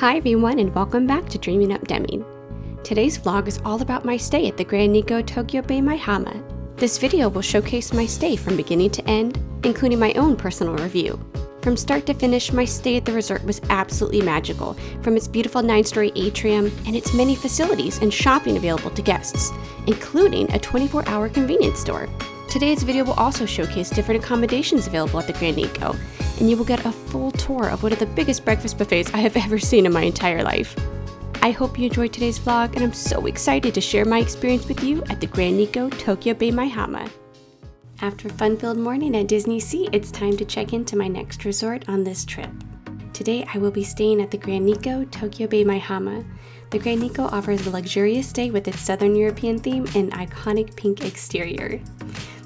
Hi everyone and welcome back to DreamingUpDemming. Today's vlog is all about my stay at the Grand Nikko Tokyo Bay Maihama. This video will showcase my stay from beginning to end, including my own personal review. From start to finish, my stay at the resort was absolutely magical, from its beautiful 9-story atrium and its many facilities and shopping available to guests, including a 24-hour convenience store. Today's video will also showcase different accommodations available at the Grand Nikko, and you will get a full tour of one of the biggest breakfast buffets I have ever seen in my entire life. I hope you enjoyed today's vlog, and I'm so excited to share my experience with you at the Grand Nikko Tokyo Bay Maihama. After a fun-filled morning at Disney Sea, it's time to check into my next resort on this trip. Today I will be staying at the Grand Nikko Tokyo Bay Maihama. The Grand Nikko offers a luxurious stay with its Southern European theme and iconic pink exterior.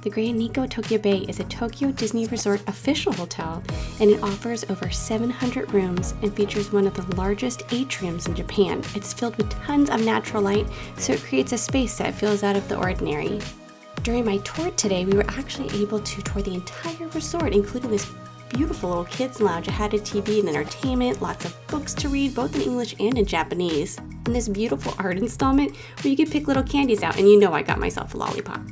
The Grand Nikko Tokyo Bay is a Tokyo Disney Resort official hotel, and it offers over 700 rooms and features one of the largest atriums in Japan. It's filled with tons of natural light, so it creates a space that feels out of the ordinary. During my tour today, we were actually able to tour the entire resort, including this beautiful little kids lounge. It had a TV and entertainment, lots of books to read, both in English and in Japanese, and this beautiful art installment where you could pick little candies out, and you know I got myself a lollipop.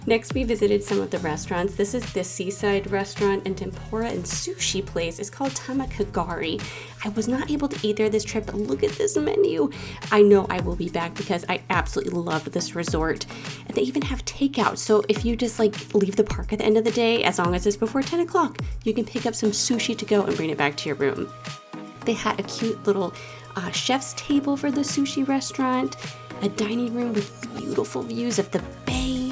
Next, we visited some of the restaurants. This is the seaside restaurant and tempura and sushi place. It's called Tamakagari. I was not able to eat there this trip, but look at this menu. I know I will be back because I absolutely loved this resort. And they even have takeout. So if you just leave the park at the end of the day, as long as it's before 10 o'clock, you can pick up some sushi to go and bring it back to your room. They had a cute little chef's table for the sushi restaurant, a dining room with beautiful views of the bay,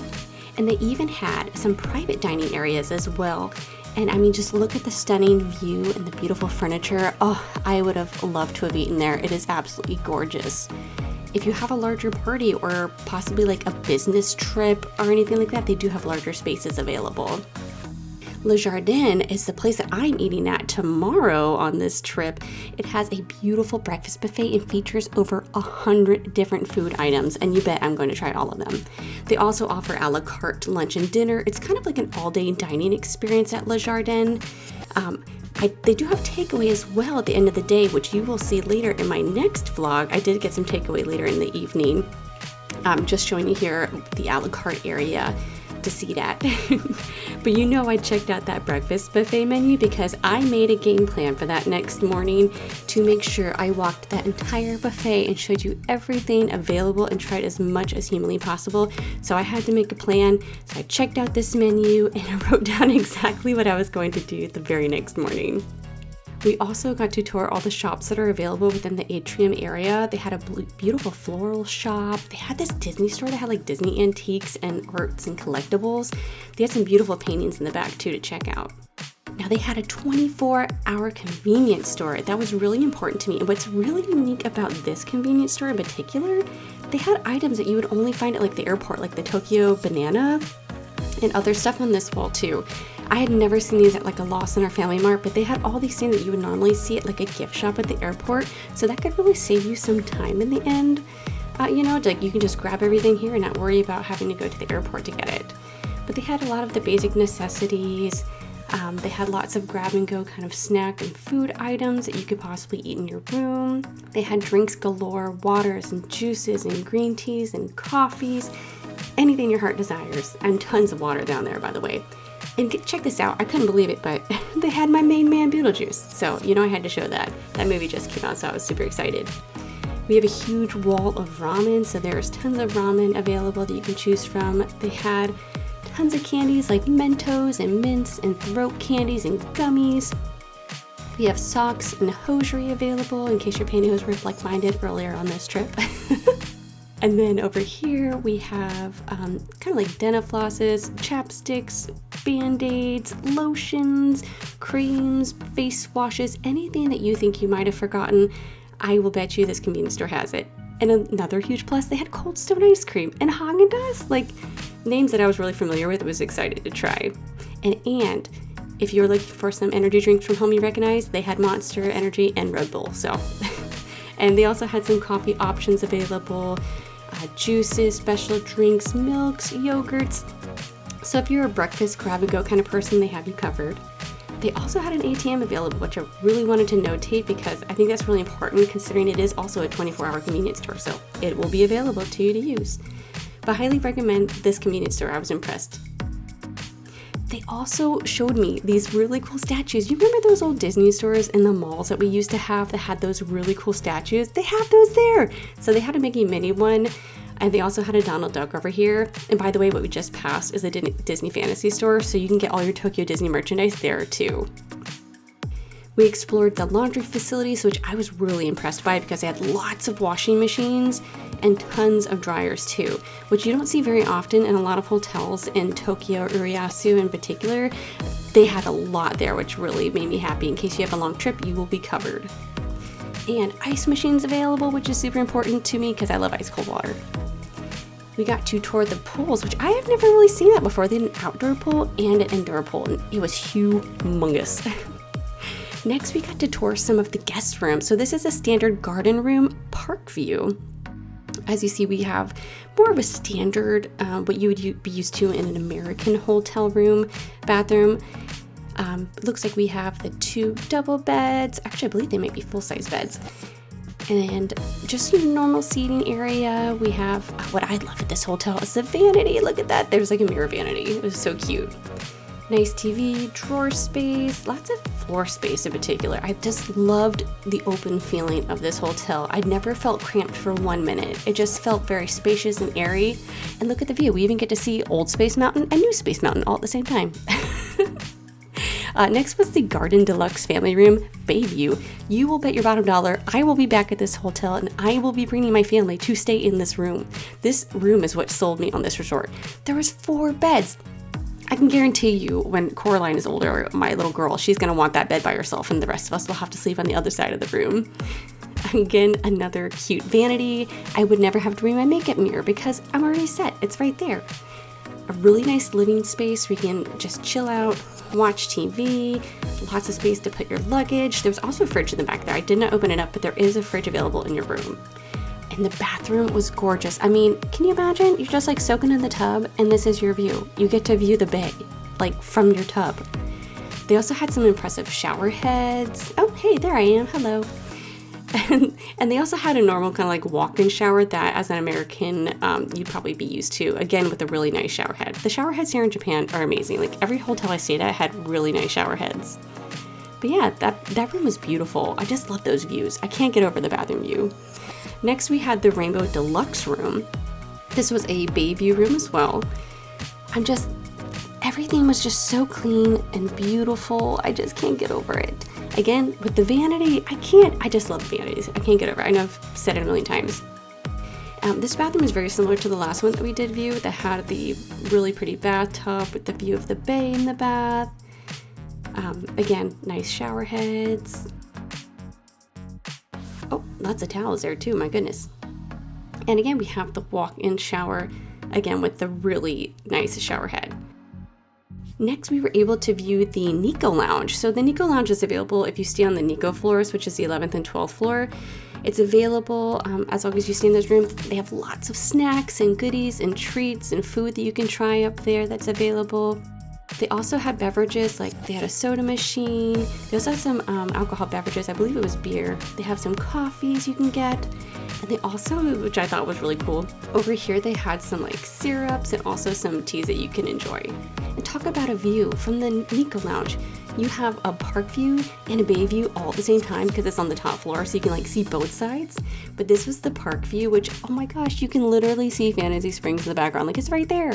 and they even had some private dining areas as well. And I mean, just look at the stunning view and the beautiful furniture. Oh, I would have loved to have eaten there. It is absolutely gorgeous. If you have a larger party or possibly like a business trip or anything like that, they do have larger spaces available. Le Jardin is the place that I'm eating at tomorrow on this trip. It has a beautiful breakfast buffet and features over 100 different food items, and you bet I'm going to try all of them. They also offer a la carte lunch and dinner. It's kind of like an all-day dining experience at Le Jardin. They do have takeaway as well at the end of the day, which you will see later in my next vlog. I did get some takeaway later in the evening. Just showing you here the a la carte area to see that. But you know I checked out that breakfast buffet menu because I made a game plan for that next morning to make sure I walked that entire buffet and showed you everything available and tried as much as humanly possible. So I had to make a plan. So I checked out this menu and I wrote down exactly what I was going to do the very next morning. We also got to tour all the shops that are available within the atrium area. They had a beautiful floral shop. They had this Disney store that had like Disney antiques and arts and collectibles. They had some beautiful paintings in the back too to check out. Now they had a 24-hour convenience store. That was really important to me. And what's really unique about this convenience store in particular, they had items that you would only find at like the airport, like the Tokyo banana and other stuff on this wall too. I had never seen these at like a Lawson or Family Mart, but they had all these things that you would normally see at like a gift shop at the airport. So that could really save you some time in the end. Like you can just grab everything here and not worry about having to go to the airport to get it. But they had a lot of the basic necessities. They had lots of grab and go kind of snack and food items that you could possibly eat in your room. They had drinks galore, waters and juices and green teas and coffees, anything your heart desires, and tons of water down there, by the way. And check this out, I couldn't believe it, but they had my main man Beetlejuice. So, I had to show that. That movie just came out, so I was super excited. We have a huge wall of ramen, so there's tons of ramen available that you can choose from. They had tons of candies like Mentos and mints and throat candies and gummies. We have socks and hosiery available in case your pantyhose ripped like mine did earlier on this trip. And then over here we have kind of like dentiflosses, chapsticks, band-aids, lotions, creams, face washes, anything that you think you might have forgotten. I will bet you this convenience store has it. And another huge plus, they had Cold Stone ice cream and Haagen-Dazs, like names that I was really familiar with. I was excited to try. And if you're looking for some energy drinks from home you recognize, they had Monster Energy and Red Bull. So, and they also had some coffee options available. Juices, special drinks, milks, yogurts. So if you're a breakfast grab and go kind of person, they have you covered. They also had an ATM available, which I really wanted to notate because I think that's really important considering it is also a 24-hour convenience store, so it will be available to you to use. But I highly recommend this convenience store. I was impressed. They also showed me these really cool statues. You remember those old Disney stores in the malls that we used to have that had those really cool statues? They have those there. So they had a Mickey Minnie one, and they also had a Donald Duck over here. And by the way, what we just passed is a Disney Fantasy store, so you can get all your Tokyo Disney merchandise there too. We explored the laundry facilities, which I was really impressed by because they had lots of washing machines and tons of dryers too, which you don't see very often in a lot of hotels in Tokyo, Urayasu in particular. They had a lot there, which really made me happy. In case you have a long trip, you will be covered. And ice machines available, which is super important to me because I love ice cold water. We got to tour the pools, which I have never really seen that before. They had an outdoor pool and an indoor pool, and it was humongous. Next, we got to tour some of the guest rooms. So this is a standard garden room park view. As you see, we have more of a standard, what you would be used to in an American hotel room bathroom. Looks like we have the 2 double beds. Actually, I believe they might be full-size beds. And just your normal seating area. We have what I love at this hotel is the vanity. Look at that. There's like a mirror vanity. It was so cute. Nice TV, drawer space, lots of floor space in particular. I just loved the open feeling of this hotel. I never felt cramped for 1 minute. It just felt very spacious and airy. And look at the view. We even get to see Old Space Mountain and New Space Mountain all at the same time. Next was the Garden Deluxe Family Room Bay View. You will bet your bottom dollar I will be back at this hotel and I will be bringing my family to stay in this room. This room is what sold me on this resort. There was 4 beds. I can guarantee you when Coraline is older, my little girl, she's going to want that bed by herself and the rest of us will have to sleep on the other side of the room. Again, another cute vanity. I would never have to bring my makeup mirror because I'm already set. It's right there. A really nice living space where you can just chill out, watch TV, lots of space to put your luggage. There's also a fridge in the back there. I did not open it up, but there is a fridge available in your room. And the bathroom was gorgeous. I mean, can you imagine? You're just like soaking in the tub and this is your view. You get to view the bay, like from your tub. They also had some impressive shower heads. Oh, hey, there I am. Hello. And they also had a normal kind of like walk-in shower that as an American, you'd probably be used to, again, with a really nice shower head. The shower heads here in Japan are amazing. Like every hotel I stayed at had really nice shower heads. But yeah, that room was beautiful. I just love those views. I can't get over the bathroom view. Next, we had the Rainbow Deluxe room. This was a bay view room as well. Everything was just so clean and beautiful. I just can't get over it. Again, with the vanity, I just love vanities. I can't get over it. I know I've said it a million times. This bathroom is very similar to the last one that we did view that had the really pretty bathtub with the view of the bay in the bath. Again, nice shower heads. Oh, lots of towels there too, my goodness. And again, we have the walk-in shower, again with the really nice shower head. Next, we were able to view the Nikko Lounge. So the Nikko Lounge is available if you stay on the Nikko floors, which is the 11th and 12th floor. It's available as long as you stay in those rooms. They have lots of snacks and goodies and treats and food that you can try up there that's available. They also had beverages, like they had a soda machine. They also had some alcohol beverages. I believe it was beer. They have some coffees you can get. And they also, which I thought was really cool, over here they had some like syrups and also some teas that you can enjoy. And talk about a view from the Nikko Lounge. You have a park view and a bay view all at the same time because it's on the top floor, so you can like see both sides. But this was the park view, which, oh my gosh, you can literally see Fantasy Springs in the background. Like it's right there.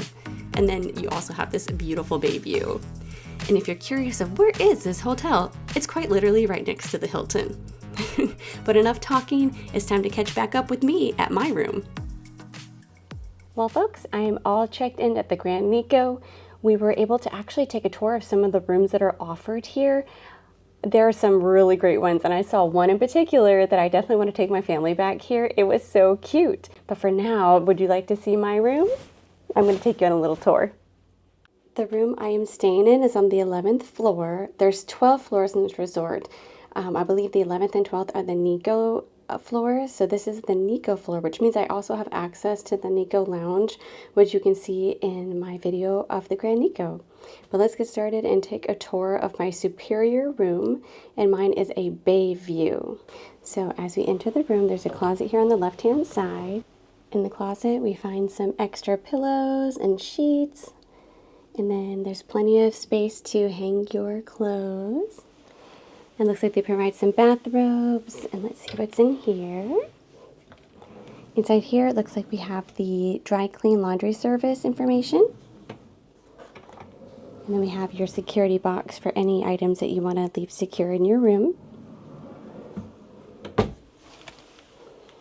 And then you also have this beautiful bay view. And if you're curious of where is this hotel, it's quite literally right next to the Hilton. But enough talking, it's time to catch back up with me at my room. Well folks, I am all checked in at the Grand Nikko. We were able to actually take a tour of some of the rooms that are offered here. There are some really great ones, and I saw one in particular that I definitely want to take my family back here. It was so cute. But for now, would you like to see my room? I'm going to take you on a little tour. The room I am staying in is on the 11th floor. There's 12 floors in this resort. I believe the 11th and 12th are the Nikko floors. So this is the Nikko floor, which means I also have access to the Nikko Lounge, which you can see in my video of the Grand Nikko. But let's get started and take a tour of my superior room, and mine is a bay view. So as we enter the room, there's a closet here on the left-hand side. In the closet, we find some extra pillows and sheets, and then there's plenty of space to hang your clothes. It looks like they provide some bathrobes, and let's see what's in here. Inside here, it looks like we have the dry clean laundry service information. And then we have your security box for any items that you want to leave secure in your room.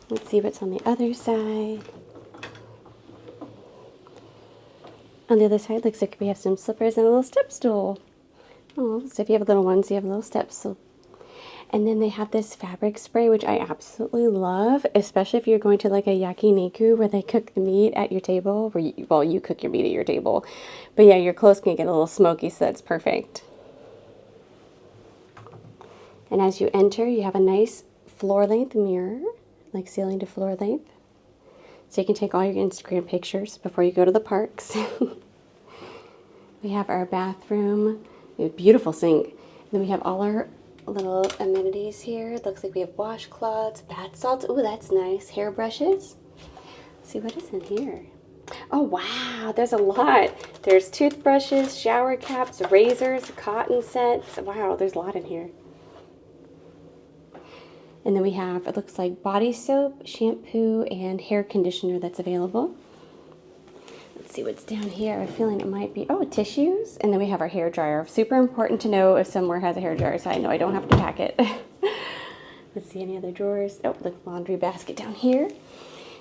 Let's see what's on the other side. On the other side, looks like we have some slippers and a little step stool. Oh, so if you have little ones, you have a little step stool. And then they have this fabric spray, which I absolutely love, especially if you're going to like a yakiniku where they cook the meat at your table, where you cook your meat at your table. But yeah, your clothes can get a little smoky, so that's perfect. And as you enter, you have a nice floor-length mirror, like ceiling to floor length. So you can take all your Instagram pictures before you go to the parks. We have our bathroom, we have a beautiful sink. And then we have all our little amenities here. It looks like we have washcloths, bath salts. Oh, that's nice. Hairbrushes. Let's see what is in here. Oh, wow, there's a lot. There's toothbrushes, shower caps, razors, cotton sets. Wow, there's a lot in here. And then we have, it looks like body soap, shampoo, and hair conditioner that's available. Let's see what's down here. I have a feeling it might be, oh, tissues. And then we have our hair dryer. Super important to know if somewhere has a hair dryer, so I know I don't have to pack it. Let's see, any other drawers? Oh, the laundry basket down here.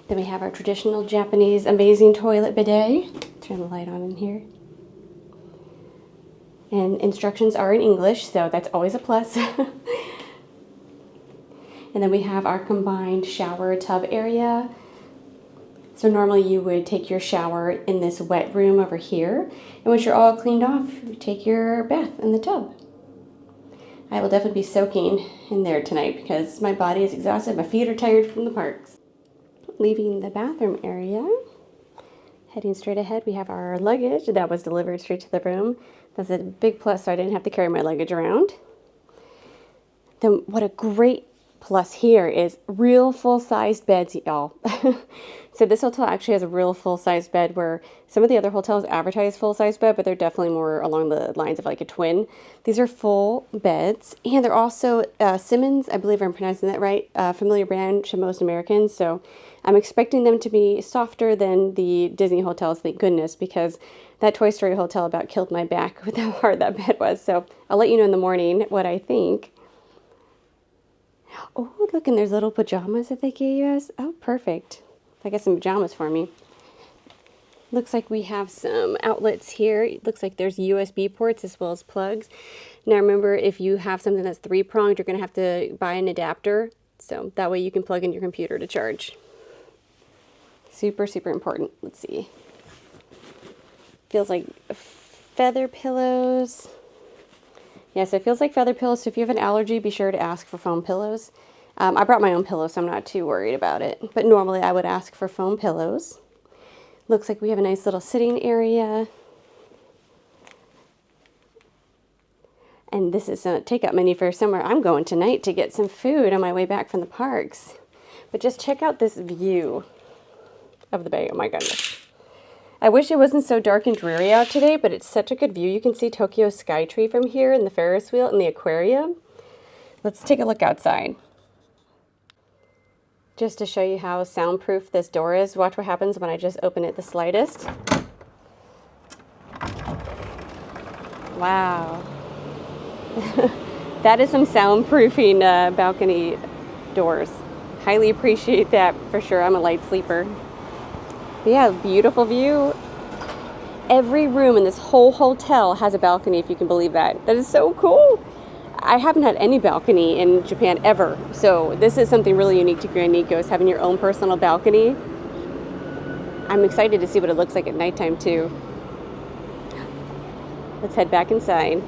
Then we have our traditional Japanese amazing toilet bidet. Turn the light on in here. And instructions are in English, so that's always a plus. And then we have our combined shower tub area. So normally you would take your shower in this wet room over here. And once you're all cleaned off, you take your bath in the tub. I will definitely be soaking in there tonight because my body is exhausted. My feet are tired from the parks. Leaving the bathroom area, heading straight ahead, we have our luggage that was delivered straight to the room. That's a big plus, so I didn't have to carry my luggage around. Then what a great plus here is real full-sized beds, y'all. So this hotel actually has a real full-sized bed where some of the other hotels advertise full-sized bed, but they're definitely more along the lines of like a twin. These are full beds, and they're also Simmons, I believe I'm pronouncing that right, familiar brand to most Americans. So I'm expecting them to be softer than the Disney hotels, thank goodness, because that Toy Story hotel about killed my back with how hard that bed was. So I'll let you know in the morning what I think. Oh, look, and there's little pajamas that they gave us. Oh, perfect. I got some pajamas for me. Looks like we have some outlets here. It looks like there's USB ports as well as plugs. Now remember, if you have something that's three-pronged, you're going to have to buy an adapter. So that way you can plug in your computer to charge. Super, super important. Let's see. Feels like feather pillows. Yes, it feels like feather pillows, so if you have an allergy, be sure to ask for foam pillows. I brought my own pillow, so I'm not too worried about it. But normally I would ask for foam pillows. Looks like we have a nice little sitting area. And this is a takeout menu for somewhere I'm going tonight to get some food on my way back from the parks. But just check out this view of the bay. Oh my goodness. I wish it wasn't so dark and dreary out today, but it's such a good view. You can see Tokyo Skytree from here and the Ferris wheel and the aquarium. Let's take a look outside. Just to show you how soundproof this door is, watch what happens when I just open it the slightest. Wow. That is some soundproofing balcony doors. Highly appreciate that for sure. I'm a light sleeper. But yeah, beautiful view. Every room in this whole hotel has a balcony, if you can believe that. That is so cool. I haven't had any balcony in Japan ever, so this is something really unique to Grand Nikko, is having your own personal balcony. I'm excited to see what it looks like at nighttime too. Let's head back inside.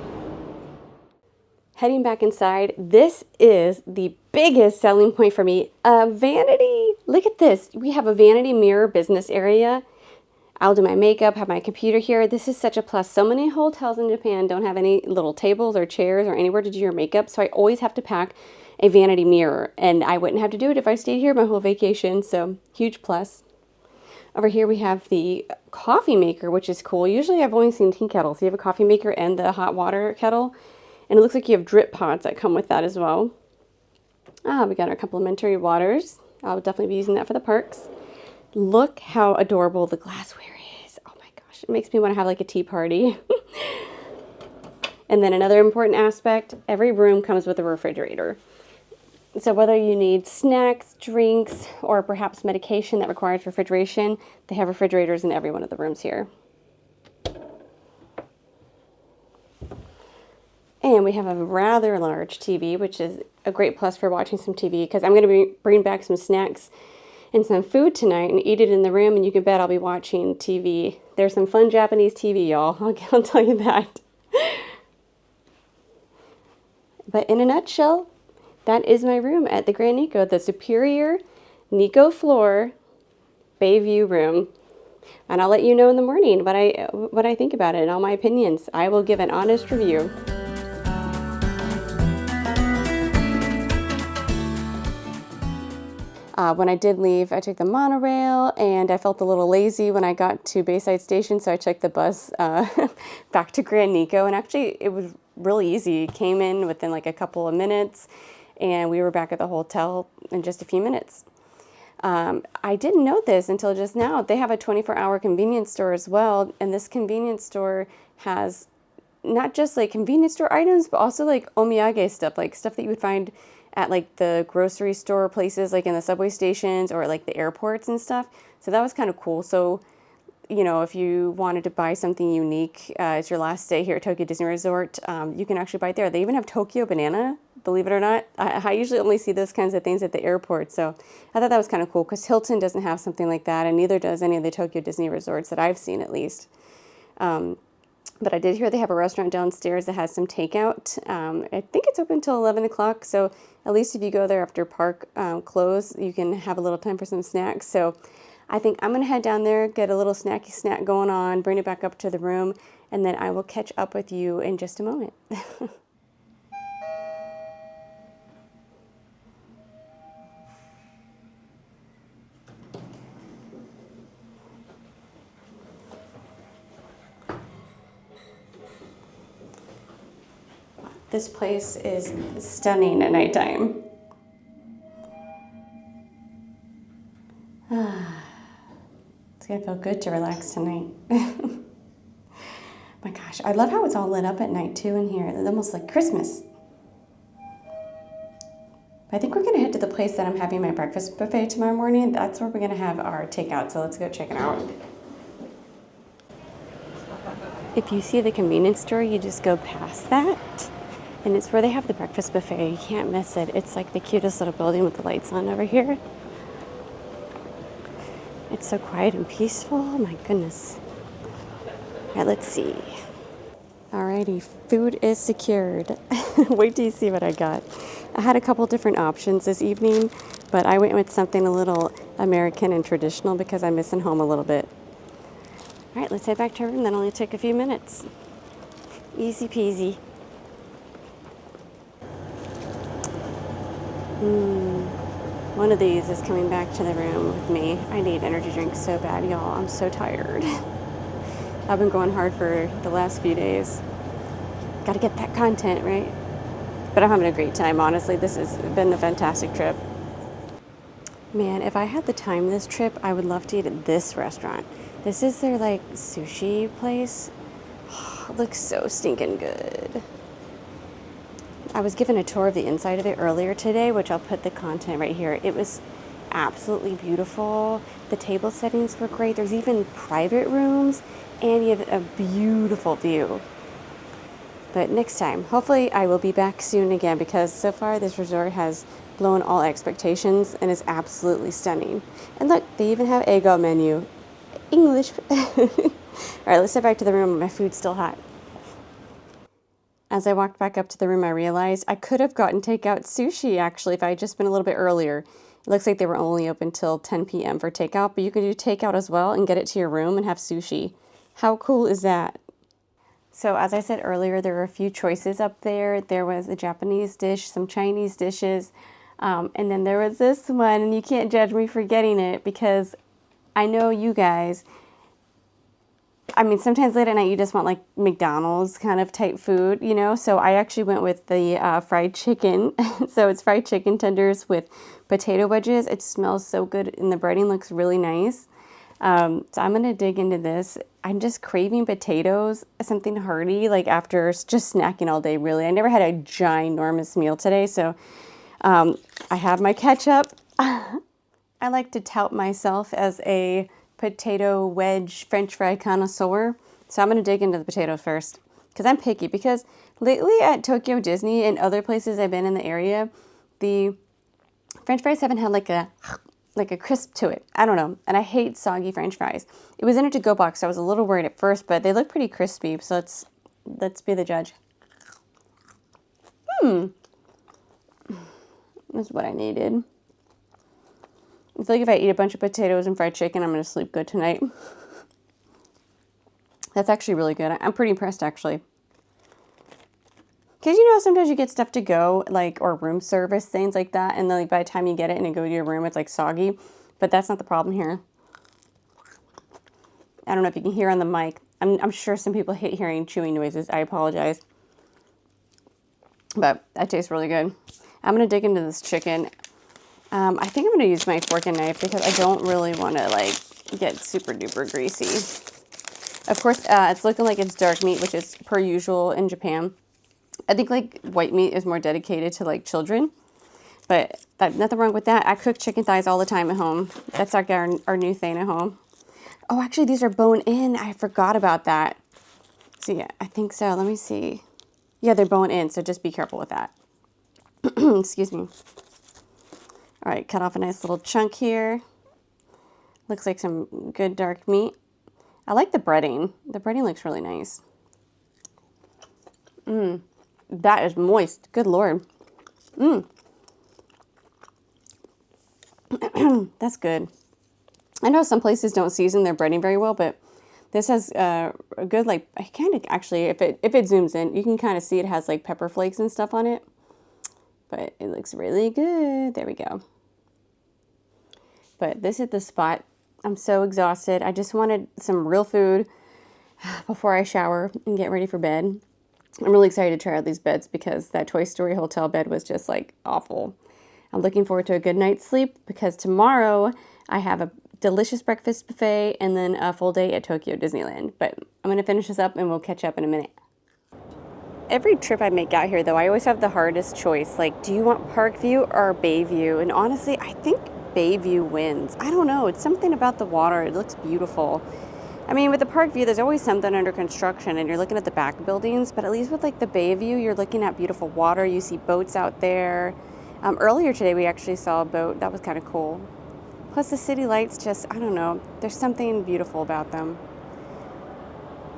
Heading back inside, this is the biggest selling point for me, a vanity. Look at this. We have a vanity mirror business area. I'll do my makeup, have my computer here. This is such a plus. So many hotels in Japan don't have any little tables or chairs or anywhere to do your makeup, so I always have to pack a vanity mirror, and I wouldn't have to do it if I stayed here my whole vacation, so huge plus. Over here we have the coffee maker, which is cool. Usually I've only seen tea kettles. You have a coffee maker and the hot water kettle, and it looks like you have drip pods that come with that as well. We got our complimentary waters. I'll definitely be using that for the parks. Look how adorable the glassware is. Oh my gosh, it makes me want to have like a tea party. And then another important aspect, every room comes with a refrigerator. So whether you need snacks, drinks, or perhaps medication that requires refrigeration, they have refrigerators in every one of the rooms here. And we have a rather large TV, which is a great plus for watching some TV, because I'm going to bring back some snacks and some food tonight and eat it in the room, and you can bet I'll be watching TV. There's some fun Japanese TV, y'all. I'll tell you that. But in a nutshell, that is my room at the Grand Nikko, the Superior Nikko Floor Bayview room. And I'll let you know in the morning what I think about it and all my opinions. I will give an honest review. When I did leave, I took the monorail, and I felt a little lazy when I got to Bayside Station, so I took the bus back to Grand Nikko, and actually it was really easy. It came in within like a couple of minutes, and we were back at the hotel in just a few minutes. I didn't know this until just now. They have a 24-hour convenience store as well, and this convenience store has not just like convenience store items, but also like omiyage stuff, like stuff that you would find at like the grocery store places, like in the subway stations or like the airports and stuff. So that was kind of cool. So, you know, if you wanted to buy something unique, it's your last day here at Tokyo Disney Resort, you can actually buy it there. They even have Tokyo banana, believe it or not. I usually only see those kinds of things at the airport. So I thought that was kind of cool, because Hilton doesn't have something like that, and neither does any of the Tokyo Disney resorts that I've seen, at least. But I did hear they have a restaurant downstairs that has some takeout. I think it's open till 11 o'clock, so at least if you go there after park close, you can have a little time for some snacks. So I think I'm going to head down there, get a little snacky snack going on, bring it back up to the room, and then I will catch up with you in just a moment. This place is stunning at nighttime. It's gonna feel good to relax tonight. My gosh, I love how it's all lit up at night too in here. It's almost like Christmas. I think we're gonna head to the place that I'm having my breakfast buffet tomorrow morning. That's where we're gonna have our takeout, so let's go check it out. If you see the convenience store, you just go past that. And it's where they have the breakfast buffet. You can't miss it. It's like the cutest little building with the lights on over here. It's so quiet and peaceful. Oh my goodness. All right, let's see. Alrighty, food is secured. Wait till you see what I got. I had a couple different options this evening, but I went with something a little American and traditional because I'm missing home a little bit. All right, let's head back to our room. That only took a few minutes. Easy peasy. One of these is coming back to the room with me. I need energy drinks so bad, y'all. I'm so tired. I've been going hard for the last few days. Gotta get that content, right? But I'm having a great time, honestly. This has been a fantastic trip. Man, if I had the time this trip, I would love to eat at this restaurant. This is their like sushi place. Oh, it looks so stinking good. I was given a tour of the inside of it earlier today, which I'll put the content right here. It was absolutely beautiful. The table settings were great. There's even private rooms, and you have a beautiful view. But next time, hopefully I will be back soon again, because so far this resort has blown all expectations and is absolutely stunning. And look, they even have Eigo menu. English. All right, let's head back to the room. My food's still hot. As I walked back up to the room, I realized I could have gotten takeout sushi, actually, if I had just been a little bit earlier. It looks like they were only open till 10 p.m. for takeout, but you can do takeout as well and get it to your room and have sushi. How cool is that? So as I said earlier, there were a few choices up there. There was a Japanese dish, some Chinese dishes, and then there was this one, and you can't judge me for getting it because I know you guys. I mean, sometimes late at night you just want like McDonald's kind of type food, you know? So I actually went with the fried chicken. So it's fried chicken tenders with potato wedges. It smells so good and the breading looks really nice. So I'm going to dig into this. I'm just craving potatoes, something hearty, like after just snacking all day, really. I never had a ginormous meal today, so I have my ketchup. I like to tout myself as a potato wedge French fry connoisseur. So I'm going to dig into the potatoes first because I'm picky, because lately at Tokyo Disney and other places I've been in the area, the French fries haven't had like a crisp to it. I don't know. And I hate soggy French fries. It was in a to-go box, so I was a little worried at first, but they look pretty crispy. So let's be the judge. That's what I needed. I feel like if I eat a bunch of potatoes and fried chicken, I'm going to sleep good tonight. That's actually really good. I'm pretty impressed, actually. Because, you know, sometimes you get stuff to go, like, or room service, things like that, and then like, by the time you get it and you go to your room, it's like soggy. But that's not the problem here. I don't know if you can hear on the mic. I'm sure some people hate hearing chewing noises. I apologize. But that tastes really good. I'm going to dig into this chicken. I think I'm going to use my fork and knife because I don't really want to like get super duper greasy. Of course, it's looking like it's dark meat, which is per usual in Japan. I think like white meat is more dedicated to like children, but nothing wrong with that. I cook chicken thighs all the time at home. That's like our new thing at home. Oh, actually these are bone in. I forgot about that. So yeah, I think so. Let me see. Yeah, they're bone in, so just be careful with that. Excuse me. All right, cut off a nice little chunk here. Looks like some good dark meat. I like the breading. The breading looks really nice. That is moist. Good Lord. That's good. I know some places don't season their breading very well, but this has a good, like, I kind of actually, if it zooms in, you can kind of see it has like pepper flakes and stuff on it. But it looks really good. There we go. But this is the spot. I'm so exhausted. I just wanted some real food before I shower and get ready for bed. I'm really excited to try out these beds because that Toy Story hotel bed was just like awful. I'm looking forward to a good night's sleep because tomorrow I have a delicious breakfast buffet and then a full day at Tokyo Disneyland. But I'm going to finish this up and we'll catch up in a minute. Every trip I make out here, though, I always have the hardest choice. Like, do you want Park View or Bay View? And honestly, I think Bay View wins. I don't know. It's something about the water. It looks beautiful. I mean, with the Park View, there's always something under construction, and you're looking at the back buildings. But at least with, like, the Bay View, you're looking at beautiful water. You see boats out there. Earlier today, we actually saw a boat. That was kind of cool. Plus, the city lights just, I don't know. There's something beautiful about them.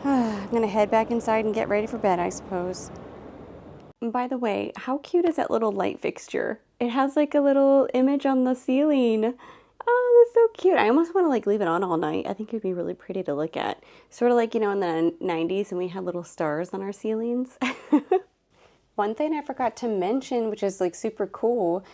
I'm going to head back inside and get ready for bed, I suppose. And by the way, how cute is that little light fixture? It has like a little image on the ceiling. Oh, that's so cute. I almost want to like leave it on all night. I think it would be really pretty to look at. Sort of like, you know, in the 90s when we had little stars on our ceilings. One thing I forgot to mention, which is like super cool,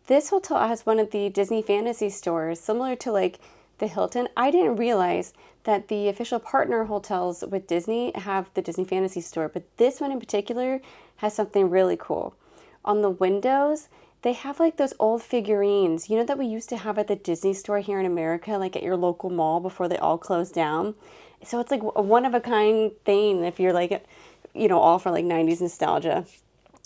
this hotel has one of the Disney Fantasy stores, similar to like the Hilton. I didn't realize that the official partner hotels with Disney have the Disney Fantasy store, but this one in particular has something really cool. On the windows, they have like those old figurines, you know, that we used to have at the Disney store here in America, like at your local mall before they all closed down. So it's like a one-of-a-kind thing if you're like, you know, all for like 90s nostalgia.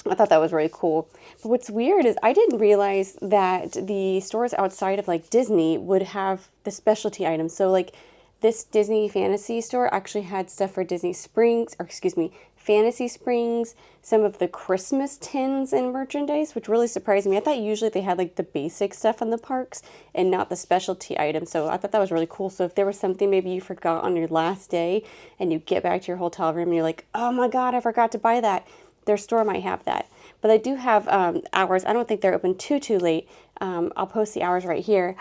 I thought that was really cool. But what's weird is I didn't realize that the stores outside of like Disney would have the specialty items. So like this Disney Fantasy store actually had stuff for Disney Springs, or excuse me, Fantasy Springs, some of the Christmas tins and merchandise, which really surprised me. I thought usually they had like the basic stuff in the parks and not the specialty items. So I thought that was really cool. So if there was something maybe you forgot on your last day and you get back to your hotel room and you're like, oh my God, I forgot to buy that. Their store might have that. But they do have hours. I don't think they're open too late. I'll post the hours right here.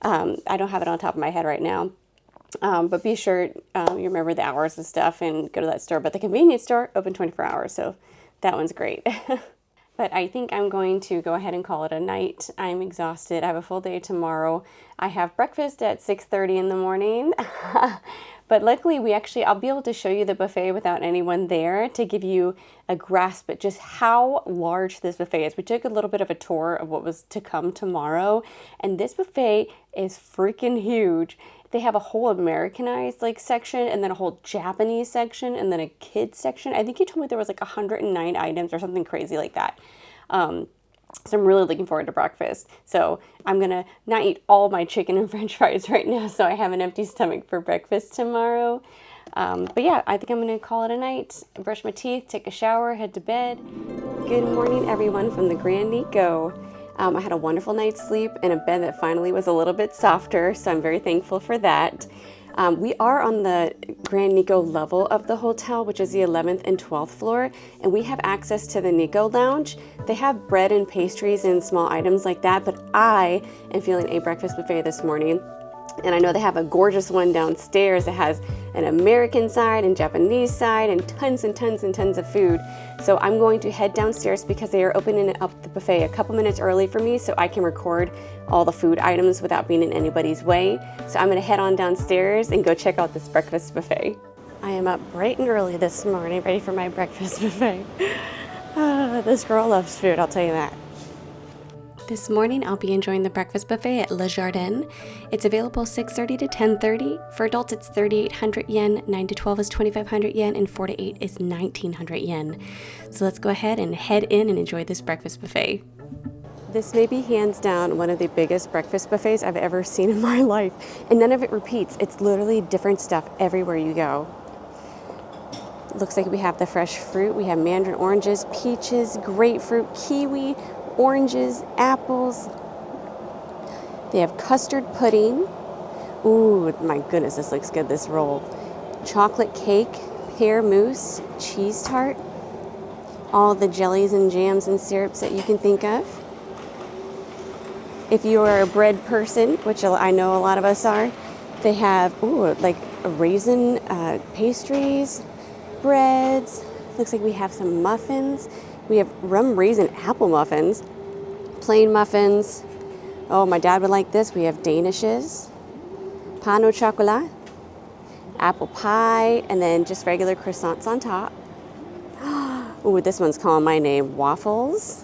I don't have it on top of my head right now. But be sure you remember the hours and stuff and go to that store. But the convenience store, open 24 hours. So that one's great. But I think I'm going to go ahead and call it a night. I'm exhausted. I have a full day tomorrow. I have breakfast at 6:30 in the morning. But luckily, I'll be able to show you the buffet without anyone there to give you a grasp at just how large this buffet is. We took a little bit of a tour of what was to come tomorrow, and this buffet is freaking huge. They have a whole Americanized section, and then a whole Japanese section, and then a kids section. I think you told me there was 109 items or something crazy like that. So I'm really looking forward to breakfast. So I'm gonna not eat all my chicken and french fries right now so I have an empty stomach for breakfast tomorrow. But yeah, I think I'm gonna call it a night, brush my teeth, take a shower, head to bed. Good morning everyone from the Grand Nikko. I had a wonderful night's sleep in a bed that finally was a little bit softer, so I'm very thankful for that. We are on the Grand Nikko level of the hotel, which is the 11th and 12th floor, and we have access to the Nikko Lounge. They have bread and pastries and small items like that, but I am feeling a breakfast buffet this morning. And I know they have a gorgeous one downstairs that has an American side and Japanese side and tons of food. So I'm going to head downstairs because they are opening up the buffet a couple minutes early for me so I can record all the food items without being in anybody's way. So I'm going to head on downstairs and go check out this breakfast buffet. I am up bright and early this morning, ready for my breakfast buffet. This girl loves food, I'll tell you that. This morning, I'll be enjoying the breakfast buffet at Le Jardin. It's available 6:30 to 10:30. For adults, it's 3,800 yen, 9 to 12 is 2,500 yen, and 4 to 8 is 1,900 yen. So let's go ahead and head in and enjoy this breakfast buffet. This may be hands down one of the biggest breakfast buffets I've ever seen in my life, and none of it repeats. It's literally different stuff everywhere you go. Looks like we have the fresh fruit. We have mandarin oranges, peaches, grapefruit, kiwi, oranges, apples. They have custard pudding. Ooh, my goodness, this looks good, this roll. Chocolate cake, pear mousse, cheese tart. All the jellies and jams and syrups that you can think of. If you are a bread person, which I know a lot of us are, they have, raisin pastries, breads. Looks like we have some muffins. We have rum raisin apple muffins, plain muffins. Oh, my dad would like this. We have danishes, pain au chocolat, apple pie, and then just regular croissants on top. Ooh, this one's calling my name, waffles.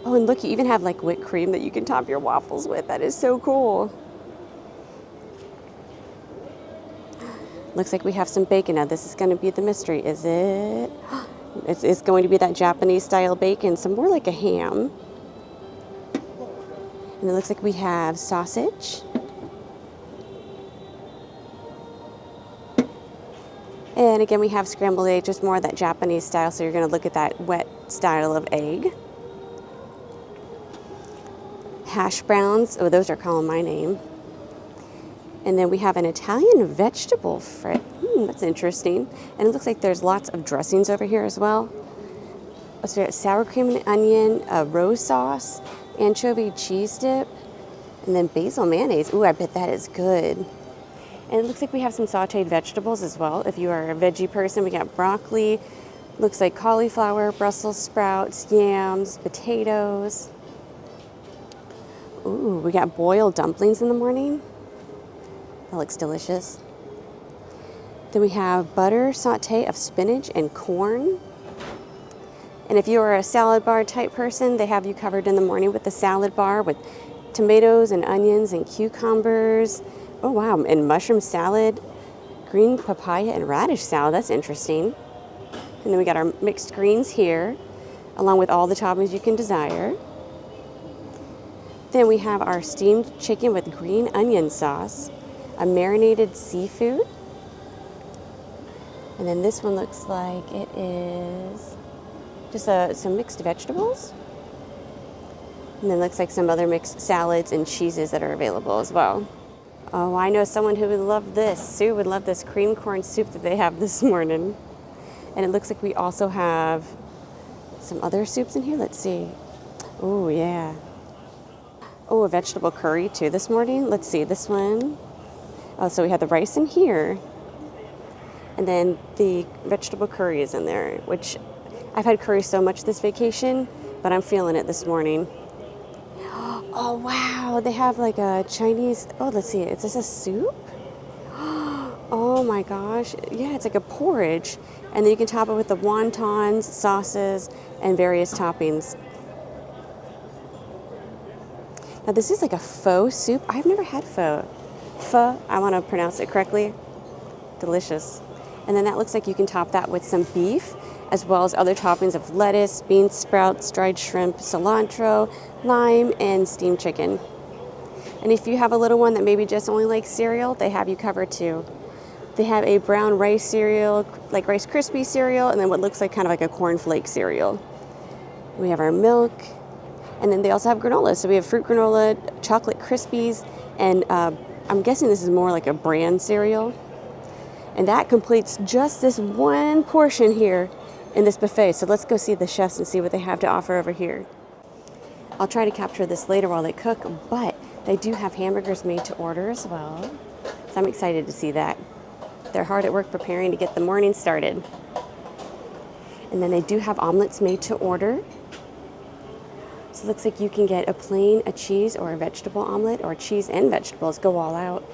Oh, and look, you even have whipped cream that you can top your waffles with. That is so cool. Looks like we have some bacon. Now, this is going to be the mystery, is it? It's going to be that Japanese style bacon, so more like a ham. And it looks like we have sausage. And again, we have scrambled egg, just more of that Japanese style, so you're going to look at that wet style of egg. Hash browns. Oh, those are calling my name. And then we have an Italian vegetable frit. That's interesting. And it looks like there's lots of dressings over here as well. So we have sour cream and onion, rose sauce, anchovy cheese dip, and then basil mayonnaise. Ooh, I bet that is good. And it looks like we have some sauteed vegetables as well. If you are a veggie person, we got broccoli, looks like cauliflower, Brussels sprouts, yams, potatoes. Ooh, we got boiled dumplings in the morning. That looks delicious. Then we have butter saute of spinach and corn. And if you are a salad bar type person, they have you covered in the morning with the salad bar with tomatoes and onions and cucumbers. Oh wow, and mushroom salad, green papaya and radish salad. That's interesting. And then we got our mixed greens here, along with all the toppings you can desire. Then we have our steamed chicken with green onion sauce, a marinated seafood. And then this one looks like it is just some mixed vegetables. And then looks like some other mixed salads and cheeses that are available as well. Oh, I know someone who would love this. Sue would love this cream corn soup that they have this morning. And it looks like we also have some other soups in here. Let's see. Oh, yeah. Oh, a vegetable curry too this morning. Let's see, this one. Oh, so we have the rice in here. And then the vegetable curry is in there, which I've had curry so much this vacation, but I'm feeling it this morning. Oh, wow. They have like a Chinese, oh, let's see. Is this a soup? Oh my gosh. Yeah, it's like a porridge. And then you can top it with the wontons, sauces, and various toppings. Now this is like a faux soup. I've never had pho. Pho, I want to pronounce it correctly. Delicious. And then that looks like you can top that with some beef, as well as other toppings of lettuce, bean sprouts, dried shrimp, cilantro, lime, and steamed chicken. And if you have a little one that maybe just only likes cereal, they have you covered too. They have a brown rice cereal, like Rice Krispie cereal, and then what looks like kind of like a cornflake cereal. We have our milk. And then they also have granola. So we have fruit granola, chocolate Krispies, and I'm guessing this is more like a bran cereal. And that completes just this one portion here in this buffet. So let's go see the chefs and see what they have to offer over here. I'll try to capture this later while they cook, but they do have hamburgers made to order as well. So I'm excited to see that. They're hard at work preparing to get the morning started. And then they do have omelets made to order. So it looks like you can get a plain, a cheese, or a vegetable omelet, or cheese and vegetables. Go all out.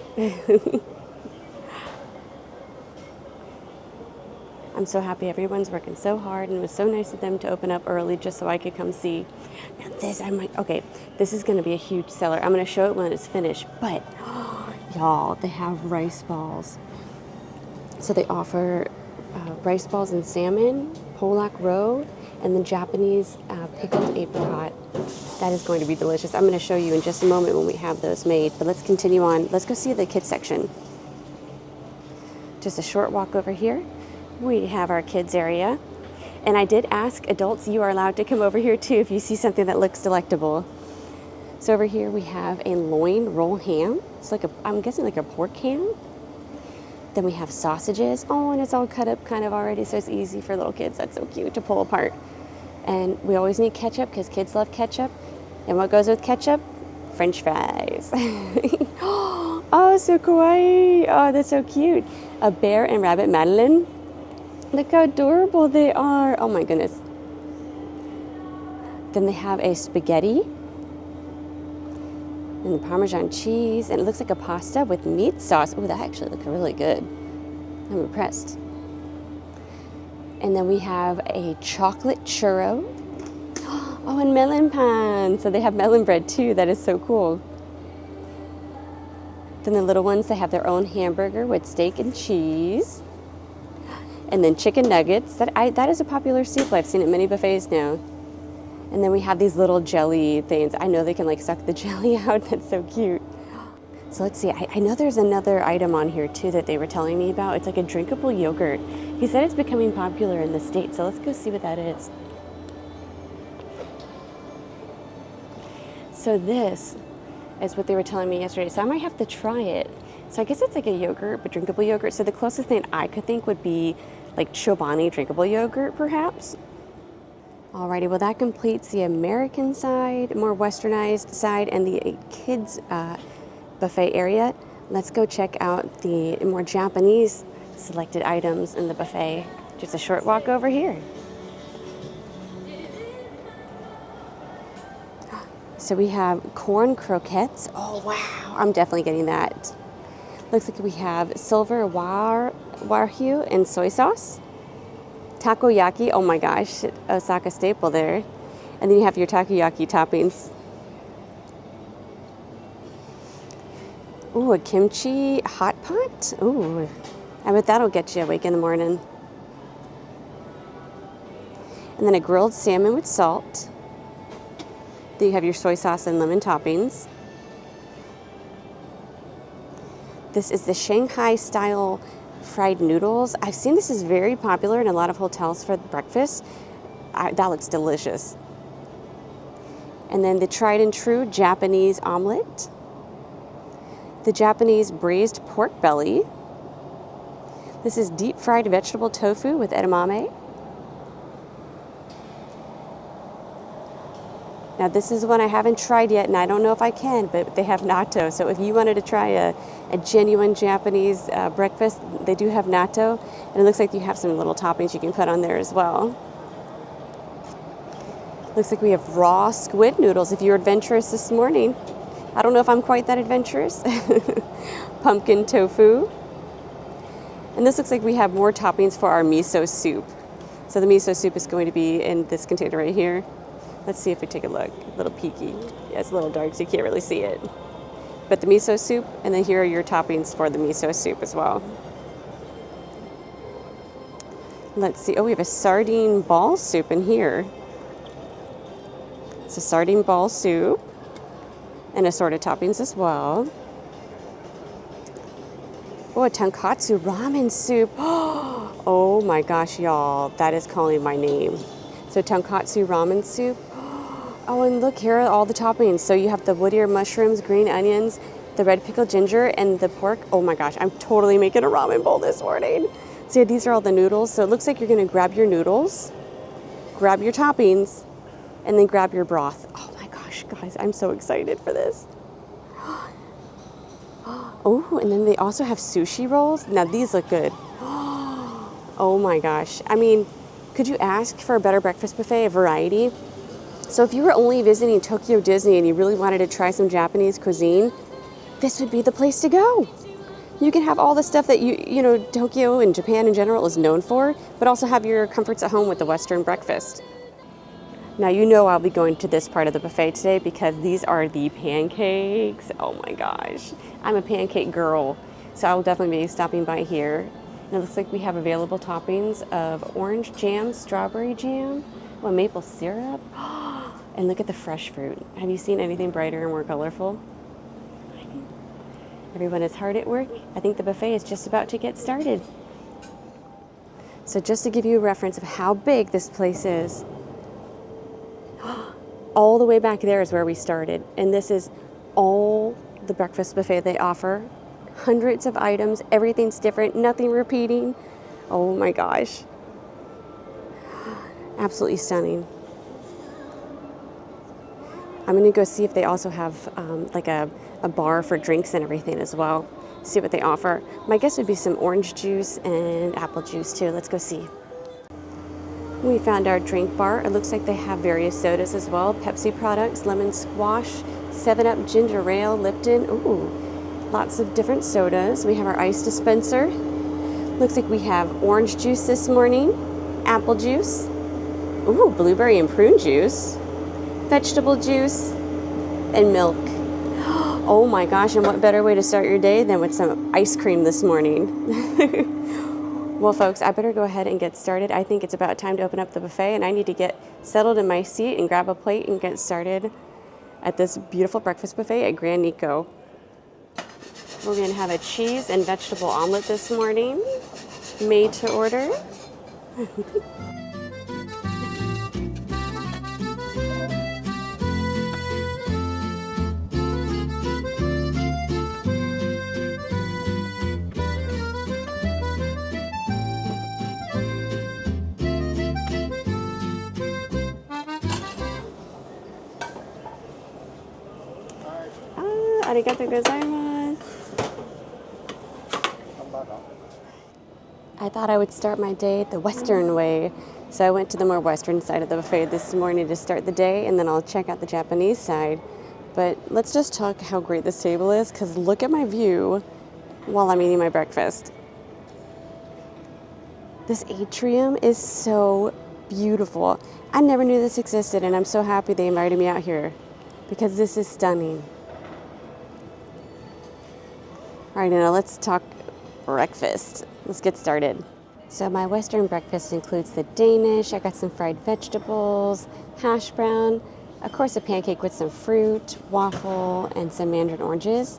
I'm so happy everyone's working so hard, and it was so nice of them to open up early just so I could come see. Now this, I'm like, okay, this is gonna be a huge seller. I'm gonna show it when it's finished, but y'all, they have rice balls. So they offer rice balls and salmon, Pollock roe, and the Japanese pickled apricot. That is going to be delicious. I'm going to show you in just a moment when we have those made, but let's continue on. Let's go see the kids section. Just a short walk over here. We have our kids area. And I did ask adults, you are allowed to come over here too if you see something that looks delectable. So over here we have a loin roll ham. It's like I'm guessing like a pork ham. Then we have sausages. Oh, and it's all cut up kind of already, so it's easy for little kids. That's so cute to pull apart. And we always need ketchup because kids love ketchup. And what goes with ketchup? French fries. Oh, so kawaii. Oh, that's so cute. A bear and rabbit Madeleine. Look how adorable they are. Oh my goodness. Then they have a spaghetti and the Parmesan cheese, and it looks like a pasta with meat sauce. Oh, that actually looks really good. I'm impressed. And then we have a chocolate churro. Oh, and melon pan. So they have melon bread too. That is so cool. Then the little ones, they have their own hamburger with steak and cheese. And then chicken nuggets. That is a popular soup. I've seen it at many buffets now. And then we have these little jelly things. I know they can like suck the jelly out. That's so cute. So let's see. I know there's another item on here too that they were telling me about. It's like a drinkable yogurt. He said it's becoming popular in the States. So let's go see what that is. So this is what they were telling me yesterday. So I might have to try it. So I guess it's like a yogurt, but drinkable yogurt. So the closest thing I could think would be like Chobani drinkable yogurt, perhaps. Alrighty, well that completes the American side, more westernized side, and the kids buffet area. Let's go check out the more Japanese selected items in the buffet. Just a short walk over here. So we have corn croquettes. Oh wow, I'm definitely getting that. Looks like we have silver wagyu and soy sauce. Takoyaki, oh my gosh, Osaka staple there. And then you have your takoyaki toppings. Ooh, a kimchi hot pot. Ooh, I bet that'll get you awake in the morning. And then a grilled salmon with salt. Then you have your soy sauce and lemon toppings. This is the Shanghai style fried noodles. I've seen this is very popular in a lot of hotels for breakfast. That looks delicious. And then the tried and true Japanese omelet. The Japanese braised pork belly. This is deep fried vegetable tofu with edamame. Now this is one I haven't tried yet, and I don't know if I can, but they have natto. So if you wanted to try a genuine Japanese breakfast, they do have natto, and it looks like you have some little toppings you can put on there as well. Looks like we have raw squid noodles if you're adventurous this morning. I don't know if I'm quite that adventurous. Pumpkin tofu. And this looks like we have more toppings for our miso soup. So the miso soup is going to be in this container right here. Let's see if we take a look. A little peeky. Yeah, it's a little dark, so you can't really see it. But the miso soup, and then here are your toppings for the miso soup as well. Let's see. Oh, we have a sardine ball soup in here. It's a sardine ball soup and assorted toppings as well. Oh, a tonkatsu ramen soup. Oh my gosh, y'all, that is calling my name. So tonkatsu ramen soup. Oh, and look, here are all the toppings. So you have the wood ear mushrooms, green onions, the red pickled ginger, and the pork. Oh my gosh, I'm totally making a ramen bowl this morning. So yeah, these are all the noodles. So it looks like you're gonna grab your noodles, grab your toppings, and then grab your broth. Oh my gosh, guys, I'm so excited for this. Oh, and then they also have sushi rolls. Now these look good. Oh my gosh. I mean, could you ask for a better breakfast buffet, a variety? So if you were only visiting Tokyo Disney and you really wanted to try some Japanese cuisine, this would be the place to go. You can have all the stuff that you know, Tokyo and Japan in general is known for, but also have your comforts at home with the Western breakfast. Now you know I'll be going to this part of the buffet today because these are the pancakes. Oh my gosh. I'm a pancake girl, so I will definitely be stopping by here. And it looks like we have available toppings of orange jam, strawberry jam, maple syrup. And look at the fresh fruit. Have you seen anything brighter and more colorful? Everyone is hard at work. I think the buffet is just about to get started. So just to give you a reference of how big this place is, all the way back there is where we started. And this is all the breakfast buffet they offer. Hundreds of items, everything's different, nothing repeating. Oh my gosh. Absolutely stunning. I'm gonna go see if they also have like a bar for drinks and everything as well. See what they offer. My guess would be some orange juice and apple juice too. Let's go see. We found our drink bar. It looks like they have various sodas as well. Pepsi products, lemon squash, 7-Up, ginger ale, Lipton. Ooh, lots of different sodas. We have our ice dispenser. Looks like we have orange juice this morning, apple juice. Ooh, blueberry and prune juice, vegetable juice, and milk. Oh my gosh, and what better way to start your day than with some ice cream this morning? Well, folks, I better go ahead and get started. I think it's about time to open up the buffet, and I need to get settled in my seat and grab a plate and get started at this beautiful breakfast buffet at Grand Nikko. We're going to have a cheese and vegetable omelet this morning, made to order. Arigatou gozaimasu. I thought I would start my day the Western way, so I went to the more Western side of the buffet this morning to start the day, and then I'll check out the Japanese side. But let's just talk how great this table is, because look at my view while I'm eating my breakfast. This atrium is so beautiful. I never knew this existed, and I'm so happy they invited me out here, because this is stunning. All right, now let's talk breakfast. Let's get started. So my Western breakfast includes the Danish. I got some fried vegetables, hash brown, of course a pancake with some fruit, waffle, and some mandarin oranges,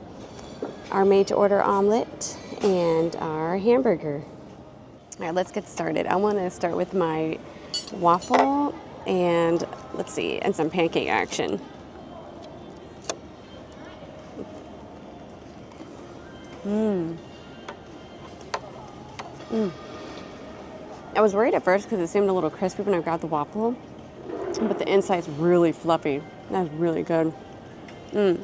our made-to-order omelet, and our hamburger. All right, let's get started. I want to start with my waffle and let's see, and some pancake action. I was worried at first because it seemed a little crispy when I grabbed the waffle, but the inside's really fluffy. That's really good. I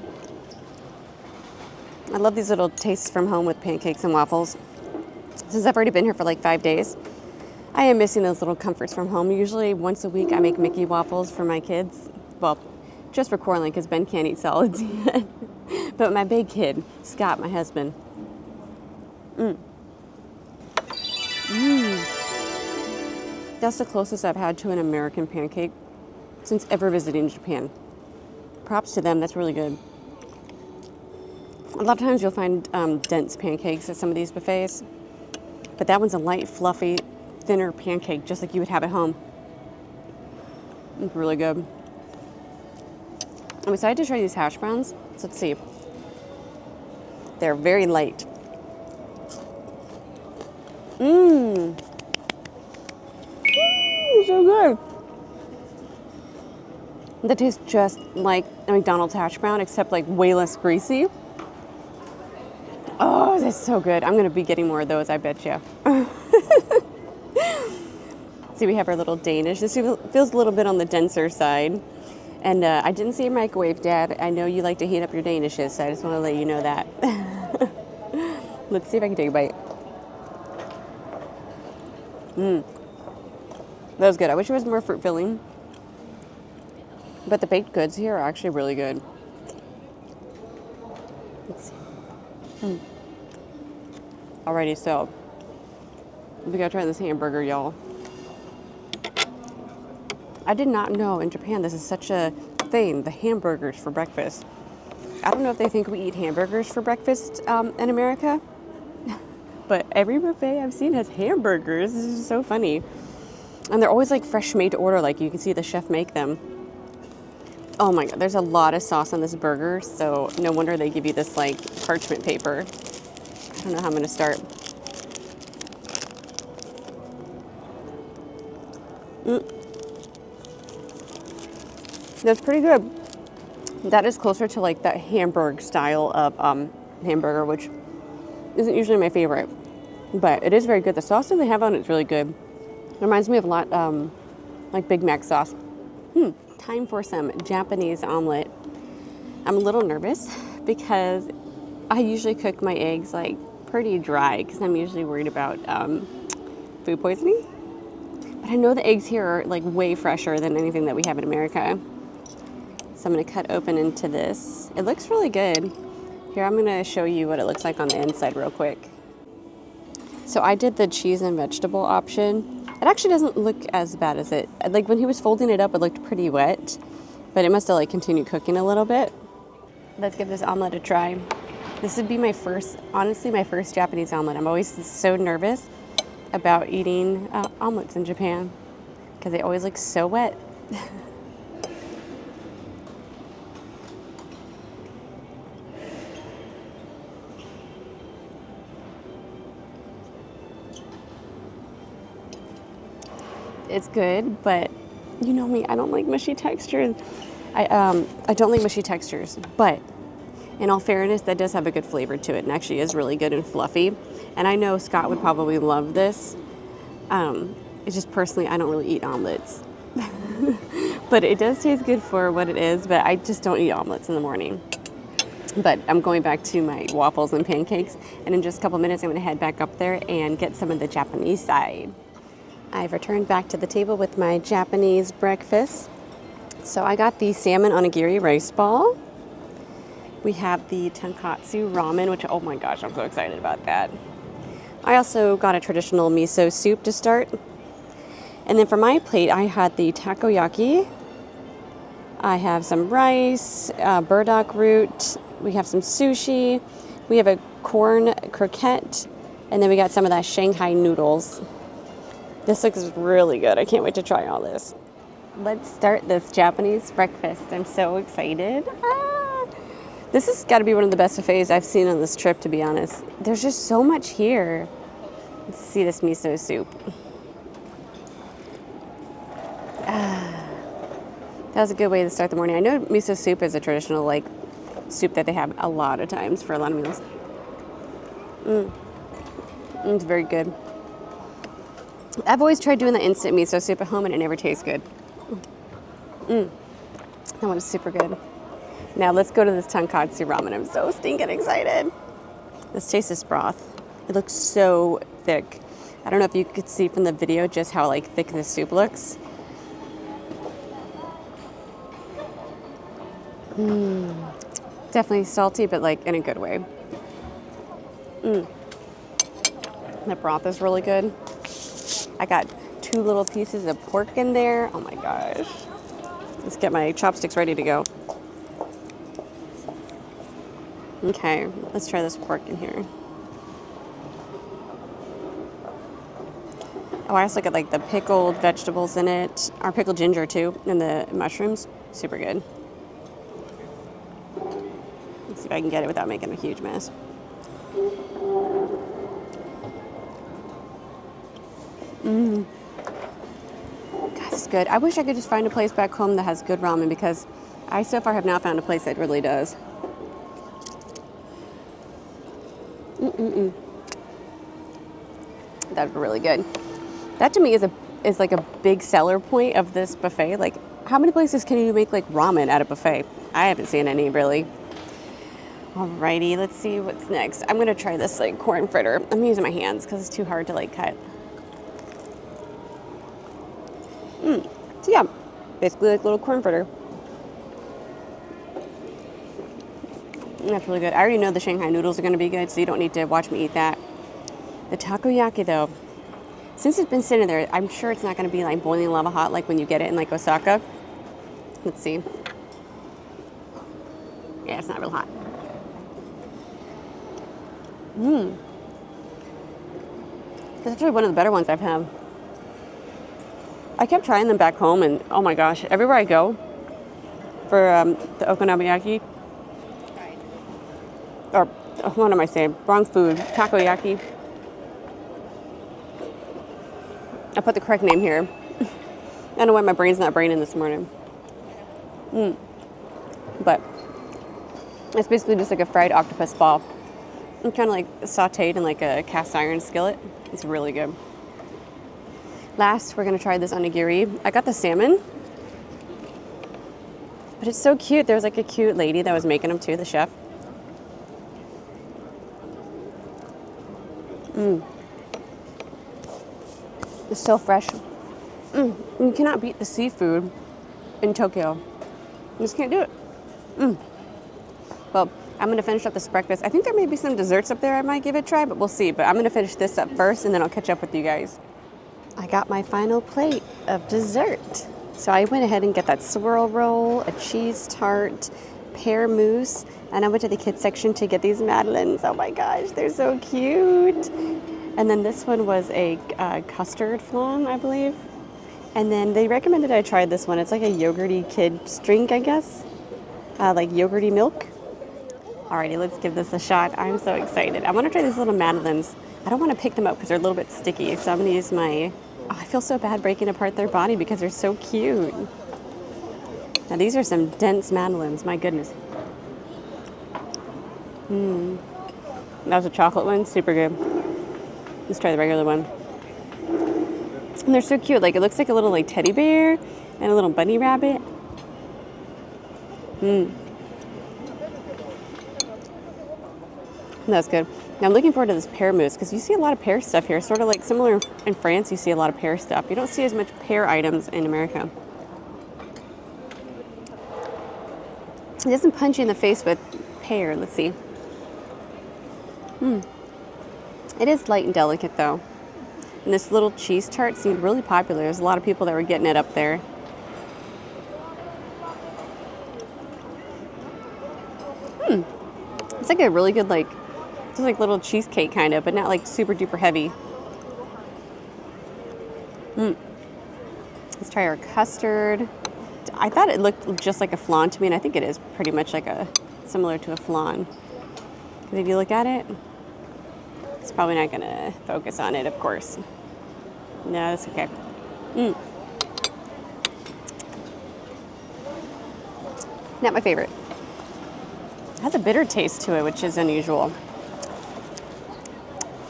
love these little tastes from home with pancakes and waffles. Since I've already been here for like 5 days, I am missing those little comforts from home. Usually once a week I make Mickey waffles for my kids. Well, just for Corlin because Ben can't eat solids yet. But my big kid, Scott, my husband. That's the closest I've had to an American pancake since ever visiting Japan. Props to them, that's really good. A lot of times you'll find dense pancakes at some of these buffets, but that one's a light, fluffy, thinner pancake, just like you would have at home. It's really good. I'm excited to try these hash browns. So let's see. They're very light. So good. That tastes just like a McDonald's hash brown, except like way less greasy. Oh, that's so good. I'm gonna be getting more of those, I bet you. See, we have our little Danish. This feels a little bit on the denser side. And I didn't see your microwave, Dad. I know you like to heat up your Danishes, so I just want to let you know that. Let's see if I can take a bite. That was good. I wish it was more fruit filling. But the baked goods here are actually really good. Let's see. Alrighty, so we gotta try this hamburger, y'all. I did not know in Japan this is such a thing, the hamburgers for breakfast. I don't know if they think we eat hamburgers for breakfast in America, but every buffet I've seen has hamburgers. This is so funny. And they're always like fresh made to order, like you can see the chef make them. Oh my God, there's a lot of sauce on this burger, so no wonder they give you this like parchment paper. I don't know how I'm gonna start. That's pretty good. That is closer to like that Hamburg style of hamburger, which isn't usually my favorite, but it is very good. The sauce that they have on it is really good. It reminds me of a lot like Big Mac sauce. Time for some Japanese omelet. I'm a little nervous because I usually cook my eggs like pretty dry because I'm usually worried about food poisoning. But I know the eggs here are like way fresher than anything that we have in America. So I'm gonna cut open into this. It looks really good. Here, I'm gonna show you what it looks like on the inside real quick. So I did the cheese and vegetable option. It actually doesn't look as bad as it, like when he was folding it up, it looked pretty wet, but it must have like continued cooking a little bit. Let's give this omelet a try. This would be my first, honestly, my first Japanese omelet. I'm always so nervous about eating omelets in Japan because they always look so wet. It's good, but you know me, I don't like mushy textures. I don't like mushy textures, but in all fairness, that does have a good flavor to it and actually is really good and fluffy. And I know Scott would probably love this. It's just personally, I don't really eat omelets. But it does taste good for what it is, but I just don't eat omelets in the morning. But I'm going back to my waffles and pancakes, and in just a couple minutes, I'm gonna head back up there and get some of the Japanese side. I've returned back to the table with my Japanese breakfast. So I got the salmon onigiri rice ball. We have the tonkatsu ramen, which, oh my gosh, I'm so excited about that. I also got a traditional miso soup to start. And then for my plate, I had the takoyaki. I have some rice, burdock root. We have some sushi. We have a corn croquette. And then we got some of that Shanghai noodles. This looks really good. I can't wait to try all this. Let's start this Japanese breakfast. I'm so excited. This has got to be one of the best buffets I've seen on this trip, to be honest. There's just so much here. Let's see this miso soup. That was a good way to start the morning. I know miso soup is a traditional like soup that they have a lot of times for a lot of meals. It's very good. I've always tried doing the instant miso soup at home and it never tastes good. That one is super good. Now let's go to this tonkatsu ramen. I'm so stinking excited. Let's taste this broth. It looks so thick. I don't know if you could see from the video just how like thick this soup looks. Definitely salty, but like in a good way. The broth is really good. I got 2 little pieces of pork in there. Oh my gosh. Let's get my chopsticks ready to go. Okay, let's try this pork in here. Oh, I also got like the pickled vegetables in it, or pickled ginger too, and the mushrooms. Super good. Let's see if I can get it without making a huge mess. God, it's good. I wish I could just find a place back home that has good ramen, because I so far have not found a place that really does. That's really good. That to me is like a big seller point of this buffet. Like, how many places can you make like ramen at a buffet? I haven't seen any really. Alrighty, let's see what's next. I'm gonna try this like corn fritter. I'm using my hands because it's too hard to like cut. So yeah, basically like little corn fritter. That's really good. I already know the Shanghai noodles are gonna be good, so you don't need to watch me eat that. The takoyaki though, since it's been sitting there, I'm sure it's not gonna be like boiling lava hot like when you get it in like Osaka. Let's see. Yeah, it's not real hot. That's actually one of the better ones I've had. I kept trying them back home, and oh my gosh, everywhere I go for the okonomiyaki, or what am I saying? Wrong food. Takoyaki. I put the correct name here. I don't know why my brain's not braining this morning. But it's basically just like a fried octopus ball. It's kind of like sauteed in like a cast iron skillet. It's really good. Last, we're gonna try this onigiri. I got the salmon, but it's so cute. There's like a cute lady that was making them too, the chef. It's so fresh. You cannot beat the seafood in Tokyo. You just can't do it. Well, I'm gonna finish up this breakfast. I think there may be some desserts up there I might give it a try, but we'll see. But I'm gonna finish this up first, and then I'll catch up with you guys. I got my final plate of dessert. So I went ahead and got that swirl roll, a cheese tart, pear mousse, and I went to the kids section to get these madeleines. Oh my gosh, they're so cute. And then this one was a custard flan, I believe. And then they recommended I try this one. It's like a yogurty kid's drink, I guess. Like yogurty milk. Alrighty, let's give this a shot. I'm so excited. I want to try these little madeleines. I don't want to pick them up because they're a little bit sticky. So I'm going to use my... Oh, I feel so bad breaking apart their body because they're so cute. Now these are some dense madeleines. My goodness. That was a chocolate one. Super good. Let's try the regular one. And they're so cute. Like, it looks like a little like teddy bear and a little bunny rabbit. That's good. Now I'm looking forward to this pear mousse because you see a lot of pear stuff here. Sort of like similar in France, you see a lot of pear stuff. You don't see as much pear items in America. It doesn't punch you in the face with pear. Let's see. It is light and delicate though. And this little cheese tart seemed really popular. There's a lot of people that were getting it up there. It's like a really good, like, just like little cheesecake kind of, but not like super duper heavy. Let's try our custard. I thought it looked just like a flan to me, and I think it is pretty much like similar to a flan. Because if you look at it, it's probably not gonna focus on it, of course. No, that's okay. Not my favorite. It has a bitter taste to it, which is unusual.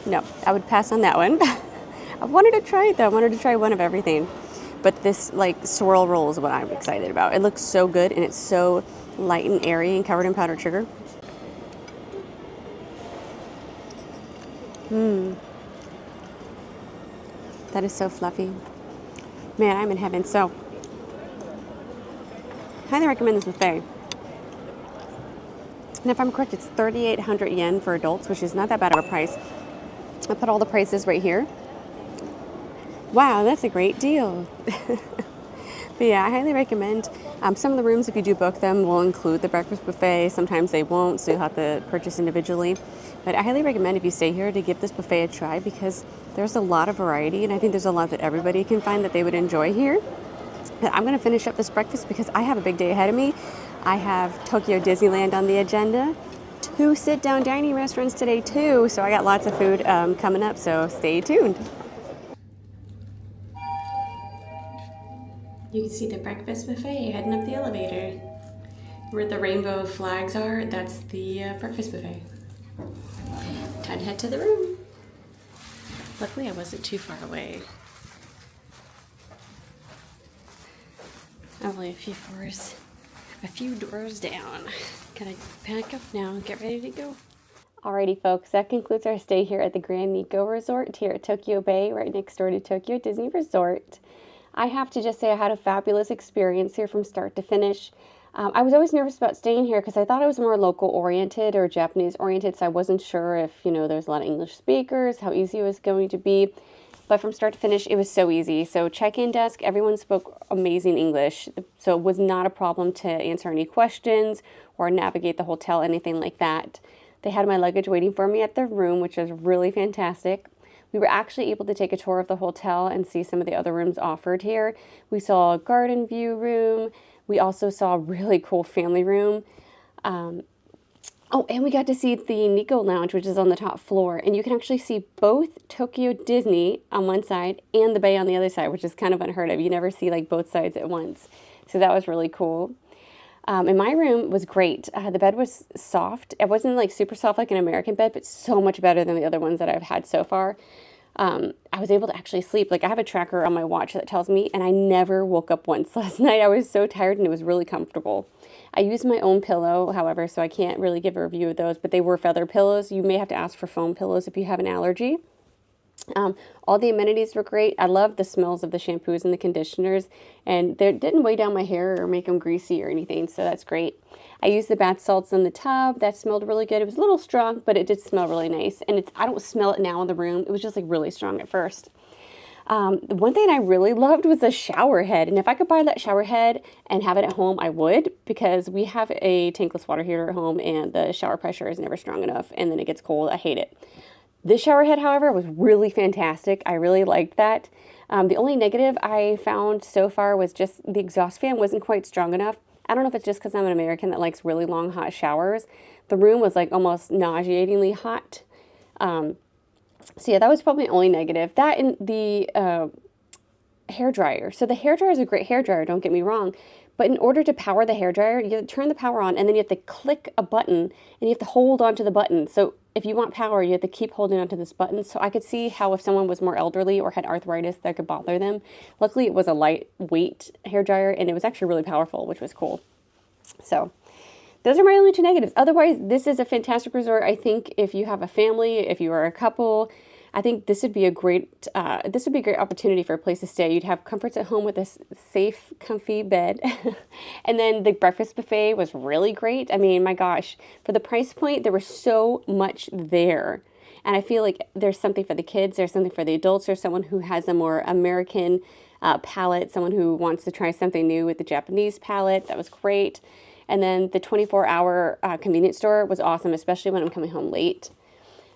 No, I would pass on that one. I wanted to try it though. I wanted to try one of everything. But this like swirl roll is what I'm excited about. It looks so good, and it's so light and airy and covered in powdered sugar. That is so fluffy. Man, I'm in heaven. So, highly recommend this buffet. And if I'm correct, it's 3,800 yen for adults, which is not that bad of a price. I put all the prices right here. Wow, that's a great deal. But yeah, I highly recommend. Some of the rooms, if you do book them, will include the breakfast buffet. Sometimes they won't, so you'll have to purchase individually. But I highly recommend if you stay here to give this buffet a try, because there's a lot of variety, and I think there's a lot that everybody can find that they would enjoy here. But I'm going to finish up this breakfast because I have a big day ahead of me. I have Tokyo Disneyland on the agenda. 2 sit-down dining restaurants today too, so I got lots of food coming up, so stay tuned. You can see the breakfast buffet heading up the elevator. Where the rainbow flags are, that's the breakfast buffet. Time to head to the room. Luckily, I wasn't too far away. Only a few doors down. Can I pack up now and get ready to go? Alrighty, folks, that concludes our stay here at the Grand Nikko Resort here at Tokyo Bay, right next door to Tokyo Disney Resort. I have to just say I had a fabulous experience here from start to finish. I was always nervous about staying here because I thought it was more local oriented or Japanese oriented, so I wasn't sure if, there's a lot of English speakers, how easy it was going to be. But from start to finish, it was so easy. So check-in desk, everyone spoke amazing English, so it was not a problem to answer any questions or navigate the hotel, anything like that. They had my luggage waiting for me at the room, which was really fantastic. We were actually able to take a tour of the hotel and see some of the other rooms offered here. We saw a garden view room. We also saw a really cool family room. And we got to see the Nikko Lounge, which is on the top floor. And you can actually see both Tokyo Disney on one side and the bay on the other side, which is kind of unheard of. You never see like both sides at once. So that was really cool. And my room was great. The bed was soft. It wasn't like super soft like an American bed, but so much better than the other ones that I've had so far. I was able to actually sleep. Like I have a tracker on my watch that tells me, and I never woke up once last night. I was so tired and it was really comfortable. I used my own pillow, however, so I can't really give a review of those, but they were feather pillows. You may have to ask for foam pillows if you have an allergy. All the amenities were great. I love the smells of the shampoos and the conditioners, and they didn't weigh down my hair or make them greasy or anything, so that's great. I used the bath salts in the tub. That smelled really good. It was a little strong, but it did smell really nice, and I don't smell it now in the room. It was just like really strong at first. The one thing I really loved was the shower head, and if I could buy that shower head and have it at home, I would, because we have a tankless water heater at home, and the shower pressure is never strong enough, and then it gets cold. I hate it. This shower head, however, was really fantastic. I really liked that. The only negative I found so far was just the exhaust fan wasn't quite strong enough. I don't know if it's just because I'm an American that likes really long, hot showers. The room was like almost nauseatingly hot. So yeah, that was probably the only negative. That and the hair dryer. So the hair dryer is a great hair dryer, don't get me wrong. But in order to power the hair dryer, you have to turn the power on, and then you have to click a button, and you have to hold onto the button. So if you want power, you have to keep holding onto this button. So I could see how if someone was more elderly or had arthritis, that could bother them. Luckily, it was a lightweight hair dryer, and it was actually really powerful, which was cool. So those are my only two negatives. Otherwise, this is a fantastic resort. I think if you have a family, if you are a couple, I think this would be a great opportunity for a place to stay. You'd have comforts at home with a safe, comfy bed. And then the breakfast buffet was really great. I mean, my gosh, for the price point, there was so much there. And I feel like there's something for the kids, there's something for the adults, there's someone who has a more American palate, someone who wants to try something new with the Japanese palate. That was great. And then the 24-hour convenience store was awesome, especially when I'm coming home late.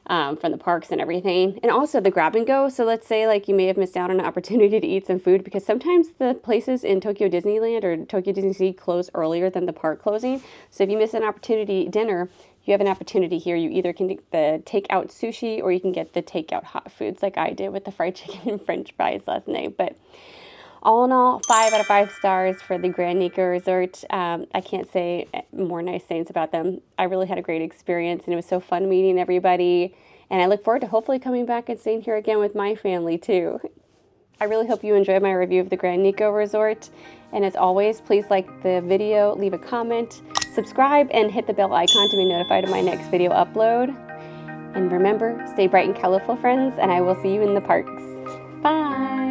From the parks and everything. And also the grab and go. So let's say like you may have missed out on an opportunity to eat some food, because sometimes the places in Tokyo Disneyland or Tokyo Disney Sea close earlier than the park closing. So if you miss an opportunity to eat dinner, you have an opportunity here. You either can get the takeout sushi or you can get the takeout hot foods like I did with the fried chicken and french fries last night. But all in all, 5 out of 5 stars for the Grand Nikko Resort. I can't say more nice things about them. I really had a great experience, and it was so fun meeting everybody. And I look forward to hopefully coming back and staying here again with my family, too. I really hope you enjoyed my review of the Grand Nikko Resort. And as always, please like the video, leave a comment, subscribe, and hit the bell icon to be notified of my next video upload. And remember, stay bright and colorful, friends, and I will see you in the parks. Bye!